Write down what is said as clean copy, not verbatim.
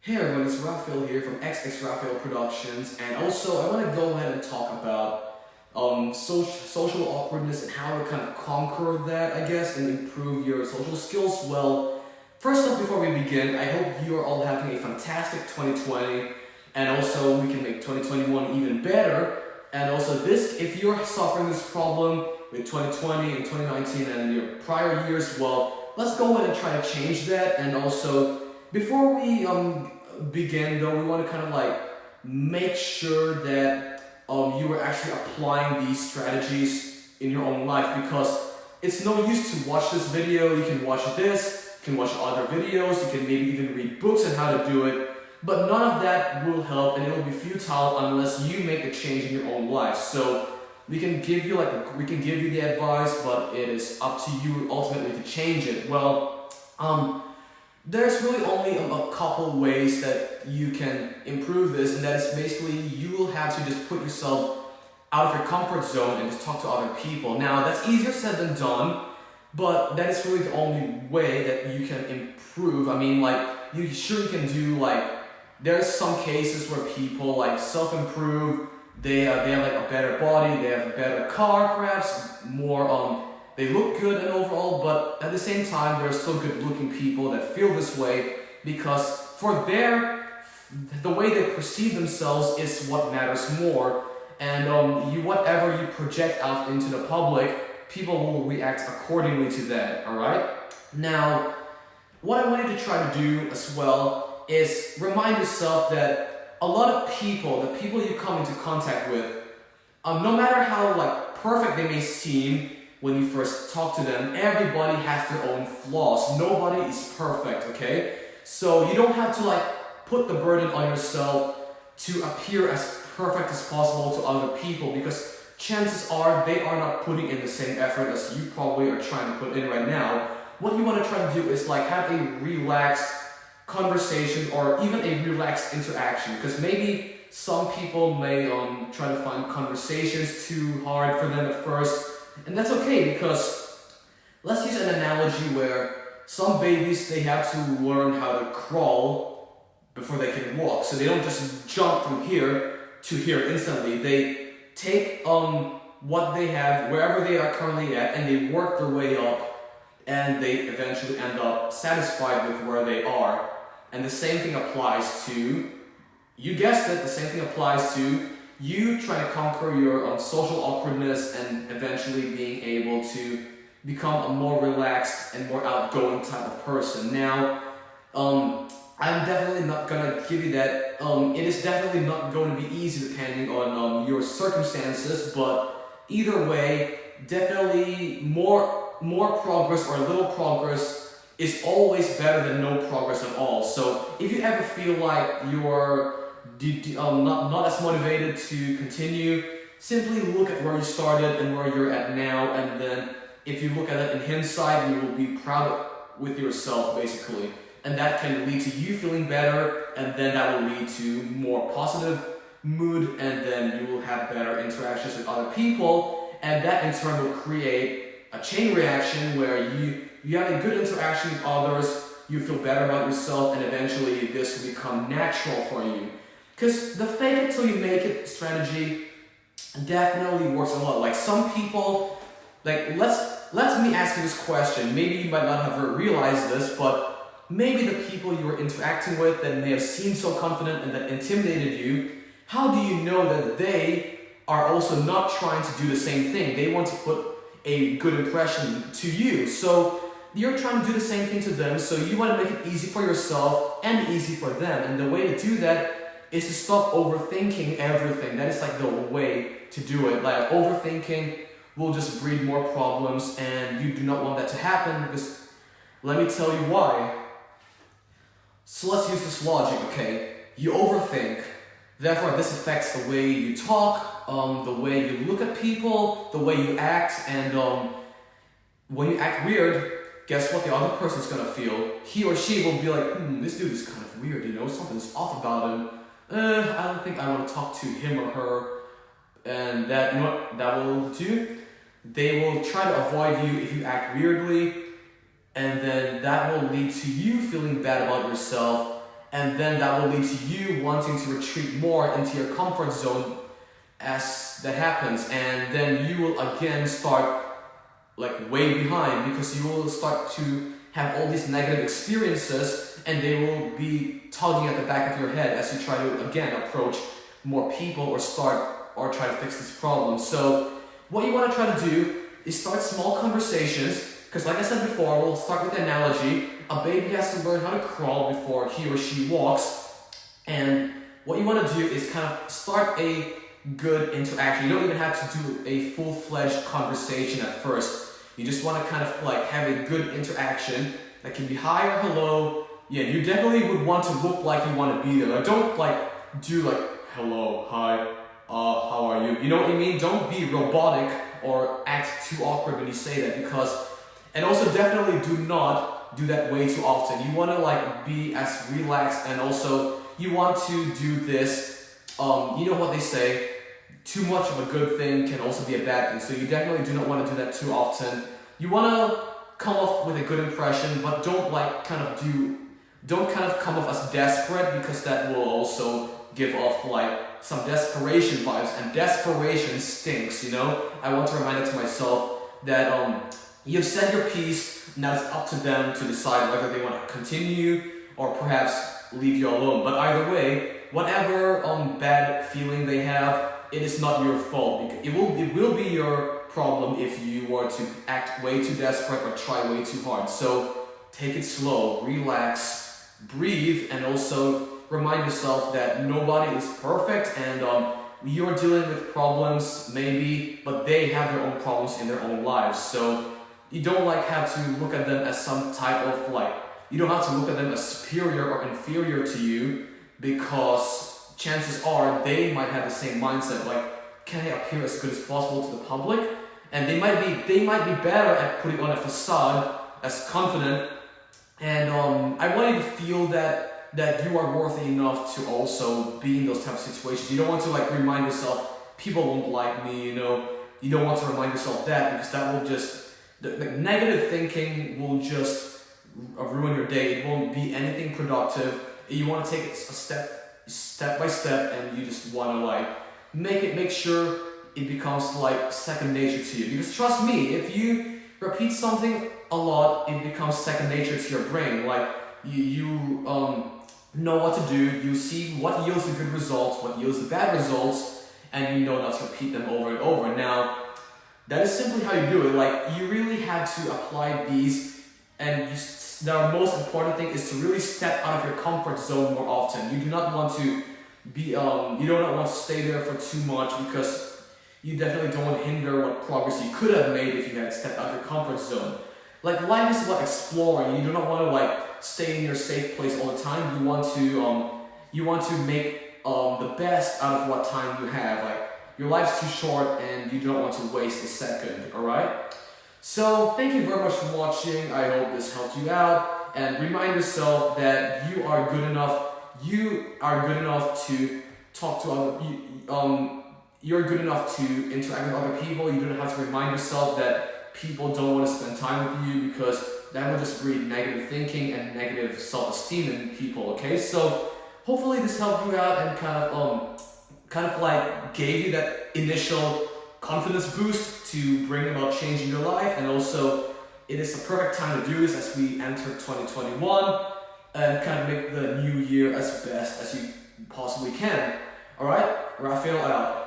Hey everyone, it's Rafael here from xxRafael Productions, and also I want to go ahead and talk about social awkwardness and how to kind of conquer that, I guess, and improve your social skills. Well, first off, before we begin, I hope you are all having a fantastic 2020, and also we can make 2021 even better. And also if you're suffering this problem with 2020 and 2019 and your prior years, well, let's go ahead and try to change that. And also, before we begin though, we want to kind of like make sure that you are actually applying these strategies in your own life, because it's no use to watch this video. You can watch this, you can watch other videos, you can maybe even read books on how to do it, but none of that will help and it will be futile unless you make a change in your own life. So we can give you the advice, but it is up to you ultimately to change it. Well, there's really only a couple ways that you can improve this, and that is basically you will have to just put yourself out of your comfort zone and just talk to other people. Now, that's easier said than done, but that is really the only way that you can improve. I mean, like, you can do, like, there's some cases where people, like, self-improve, they have, like, a better body, they have a better car, perhaps, more, they look good and overall, but at the same time, there are still good-looking people that feel this way, because for the way they perceive themselves is what matters more, and whatever you project out into the public, people will react accordingly to that. All right. Now, what I want you to try to do as well is remind yourself that a lot of people, the people you come into contact with, no matter how like perfect they may seem when you first talk to them, everybody has their own flaws. Nobody is perfect, okay? So you don't have to like put the burden on yourself to appear as perfect as possible to other people, because chances are they are not putting in the same effort as you probably are trying to put in right now. What you want to try to do is like have a relaxed conversation or even a relaxed interaction, because maybe some people may try to find conversations too hard for them at first. And that's okay, because let's use an analogy where some babies, they have to learn how to crawl before they can walk. So they don't just jump from here to here instantly. They take what they have, wherever they are currently at, and they work their way up, and they eventually end up satisfied with where they are. And the same thing applies to, you guessed it, the same thing applies to you trying to conquer your social awkwardness and eventually being able to become a more relaxed and more outgoing type of person. Now, I'm definitely not gonna give you that. It is definitely not going to be easy depending on your circumstances, but either way, definitely more progress or little progress is always better than no progress at all. So if you ever feel like you're not as motivated to continue, simply look at where you started and where you're at now, and then if you look at it in hindsight, you will be proud with yourself basically, and that can lead to you feeling better, and then that will lead to more positive mood, and then you will have better interactions with other people, and that in turn will create a chain reaction where you have a good interaction with others, you feel better about yourself, and eventually this will become natural for you. Because the fake it till you make it strategy definitely works a lot. Like some people, like let me ask you this question. Maybe you might not have realized this, but maybe the people you were interacting with that may have seemed so confident and that intimidated you, how do you know that they are also not trying to do the same thing? They want to put a good impression to you. So you're trying to do the same thing to them, so you want to make it easy for yourself and easy for them. And the way to do that is to stop overthinking everything. That is like the way to do it. Like overthinking will just breed more problems, and you do not want that to happen, because let me tell you why. So let's use this logic, okay? You overthink, therefore this affects the way you talk, the way you look at people, the way you act, and when you act weird, guess what the other person's gonna feel? He or she will be like, this dude is kind of weird, you know, something's off about him. I don't think I want to talk to him or her, and that, you know what that will do? They will try to avoid you if you act weirdly, and then that will lead to you feeling bad about yourself, and then that will lead to you wanting to retreat more into your comfort zone as that happens, and then you will again start like way behind, because you will start to have all these negative experiences, and they will be tugging at the back of your head as you try to again approach more people or try to fix this problem. So what you want to try to do is start small conversations, because like I said before, we'll start with the analogy. A baby has to learn how to crawl before he or she walks, and what you want to do is kind of start a good interaction. You don't even have to do a full-fledged conversation at first. You just want to kind of like have a good interaction that can be hi or hello. Yeah, you definitely would want to look like you want to be there. Like, don't like do like hello, hi, how are you? You know what I mean? Don't be robotic or act too awkward when you say that, because, and also definitely do not do that way too often. You want to like be as relaxed, and also you want to do this, you know what they say, too much of a good thing can also be a bad thing. So you definitely do not want to do that too often. You want to come off with a good impression, but don't come off as desperate, because that will also give off like some desperation vibes, and desperation stinks, you know? I want to remind it to myself that you've said your piece, now it's up to them to decide whether they want to continue or perhaps leave you alone. But either way, whatever bad feeling they have, it is not your fault. It will be your problem if you were to act way too desperate or try way too hard. So take it slow, relax, breathe, and also remind yourself that nobody is perfect, and you're dealing with problems maybe, but they have their own problems in their own lives. So you don't like have to look at them as some type of like, you don't have to look at them as superior or inferior to you, because chances are they might have the same mindset, like, can I appear as good as possible to the public? And they might be better at putting on a facade as confident, and I want you to feel that you are worthy enough to also be in those type of situations. You don't want to like remind yourself, people won't like me, you know. You don't want to remind yourself that, because that will just, the negative thinking will just ruin your day. It won't be anything productive. You want to take it a step by step, and you just want to like make sure it becomes like second nature to you. Because trust me, if you repeat something a lot, it becomes second nature to your brain. Like you know what to do, you see what yields the good results, what yields the bad results, and you know not to repeat them over and over. Now, that is simply how you do it. Like, you really have to apply these, and the most important thing is to really step out of your comfort zone more often. You do not want to be, you do not want to stay there for too much, because you definitely don't want to hinder what progress you could have made if you had stepped out of your comfort zone. Like, life is about exploring. You do not want to like stay in your safe place all the time. You want to make the best out of what time you have. Like, your life's too short, and you don't want to waste a second. All right. So thank you very much for watching. I hope this helped you out, and remind yourself that you are good enough. You are good enough to talk to other. You're good enough to interact with other people. You don't have to remind yourself that people don't want to spend time with you, because that will just breed negative thinking and negative self-esteem in people. Okay, so hopefully this helped you out and kind of like gave you that initial confidence boost to bring about change in your life. And also, it is the perfect time to do this as we enter 2021 and kind of make the new year as best as you possibly can. All right, Rafael out.